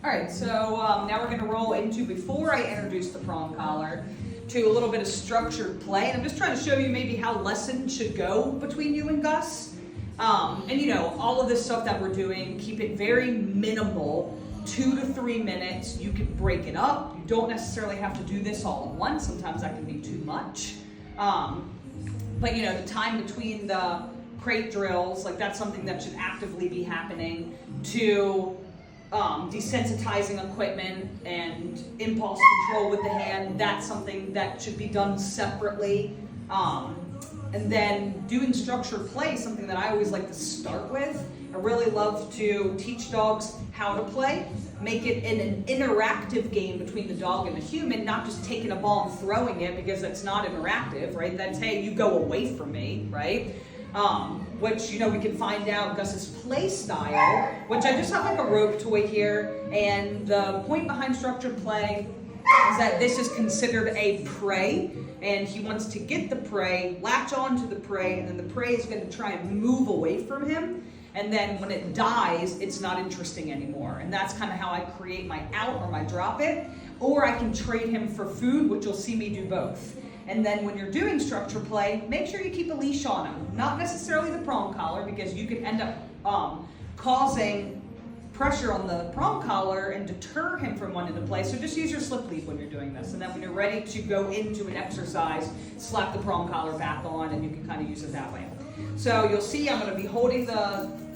All right, so now we're going to roll into, before I introduce the prong collar, to a little bit of structured play. And I'm just trying to show you maybe how lessons should go between you and Gus. And you know, all of this stuff that we're doing, keep it very minimal, 2 to 3 minutes. You can break it up. You don't necessarily have to do this all at once. Sometimes that can be too much. But you know, the time between the crate drills, like that's something that should actively be happening. To desensitizing equipment and impulse control with the hand, that's something that should be done separately. And then doing structured play, something that I always like to start with. I really love to teach dogs how to play, make it an interactive game between the dog and the human, not just taking a ball and throwing it, because that's not interactive, right? That's, hey, you go away from me, right? Which, you know, we can find out Gus's play style, which I just have like a rope toy here, and the point behind structured play is that this is considered a prey, and he wants to get the prey, latch onto the prey, and then the prey is going to try and move away from him, and then when it dies, it's not interesting anymore. And that's kind of how I create my out or my drop it, or I can trade him for food, which you'll see me do both. And then when you're doing structure play, make sure you keep a leash on him. Not necessarily the prong collar, because you could end up causing pressure on the prong collar and deter him from wanting to play. So just use your slip lead when you're doing this. And then when you're ready to go into an exercise, slap the prong collar back on, and you can kind of use it that way. So you'll see I'm going to be holding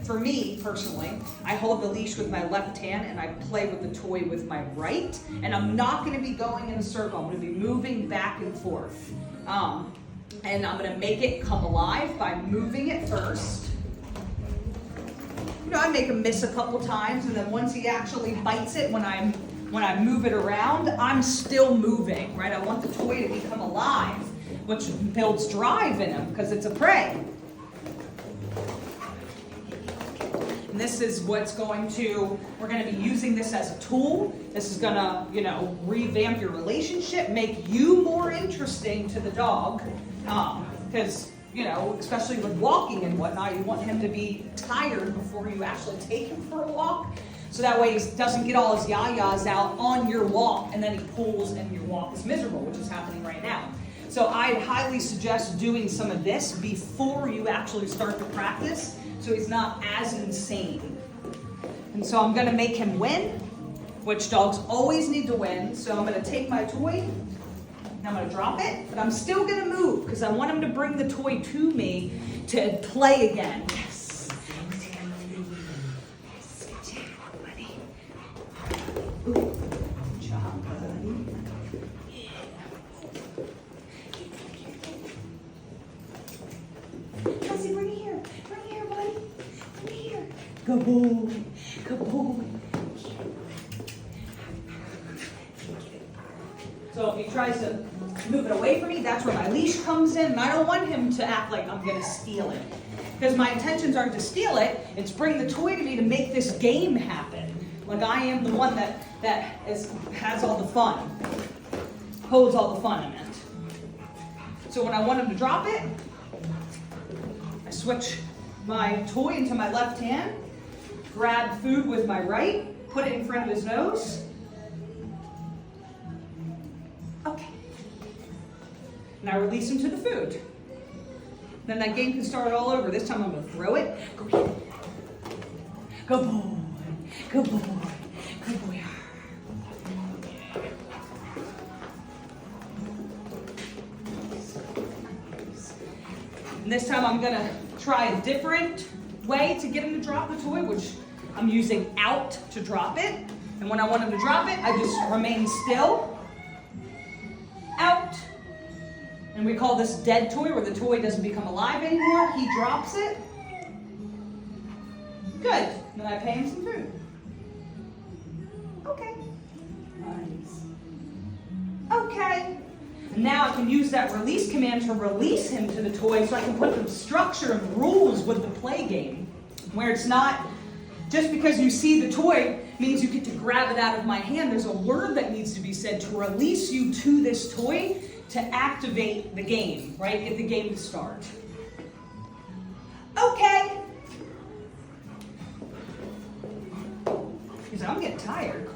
for me personally, I hold the leash with my left hand and I play with the toy with my right. And I'm not going to be going in a circle. I'm going to be moving back and forth. And I'm going to make it come alive by moving it first. You know, I make him miss a couple times, and then once he actually bites it, when I move it around, I'm still moving, right? I want the toy to become alive, which builds drive in him because it's a prey. And this is what's we're going to be using this as a tool. This is going to, you know, revamp your relationship, make you more interesting to the dog. Because, you know, especially with walking and whatnot, you want him to be tired before you actually take him for a walk. So that way he doesn't get all his yayas out on your walk and then he pulls and your walk is miserable, which is happening right now. So I highly suggest doing some of this before you actually start the practice, so he's not as insane. And so I'm going to make him win, which dogs always need to win. So I'm going to take my toy, and I'm going to drop it, but I'm still going to move because I want him to bring the toy to me to play again. Yes. Good job, buddy. Ooh. Good job, buddy. Kelsey, bring it here. Bring it here, buddy. Bring it here. Good boy. Good boy. So if he tries to move it away from me, that's where my leash comes in. And I don't want him to act like I'm going to steal it. Because my intentions aren't to steal it. It's bring the toy to me to make this game happen. Like I am the one that has all the fun. Holds all the fun in it. So when I want him to drop it, I switch my toy into my left hand, grab food with my right, put it in front of his nose. Okay. And I release him to the food. Then that game can start all over. This time I'm going to throw it. Go here. Good boy. Good boy. Good boy. And this time I'm going to try a different way to get him to drop the toy, which I'm using out to drop it. And when I want him to drop it, I just remain still. Out. And we call this dead toy, where the toy doesn't become alive anymore. He drops it. Good. Then I pay him some food. Okay. Nice. Okay. And now I can use that release command to release him to the toy, so I can put some structure and rules with the play game, where it's not just because you see the toy means you get to grab it out of my hand. There's a word that needs to be said to release you to this toy to activate the game, right? Get the game to start. Okay. He's like, I'm getting tired.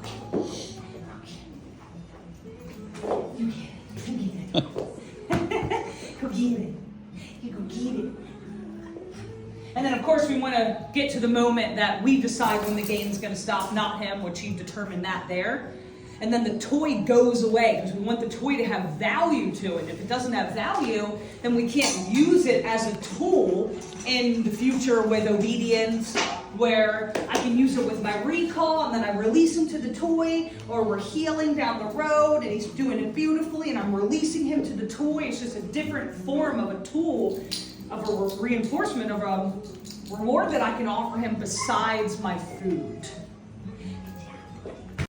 Go get it. Go get it. You go get it. And then, of course, we want to get to the moment that we decide when the game's going to stop, not him, which you determine that there. And then the toy goes away because we want the toy to have value to it. If it doesn't have value, then we can't use it as a tool in the future with obedience, where I can use it with my recall and then I release him to the toy, or we're healing down the road and he's doing it beautifully and I'm releasing him to the toy. It's just a different form of a tool, of a reinforcement, of a reward that I can offer him besides my food.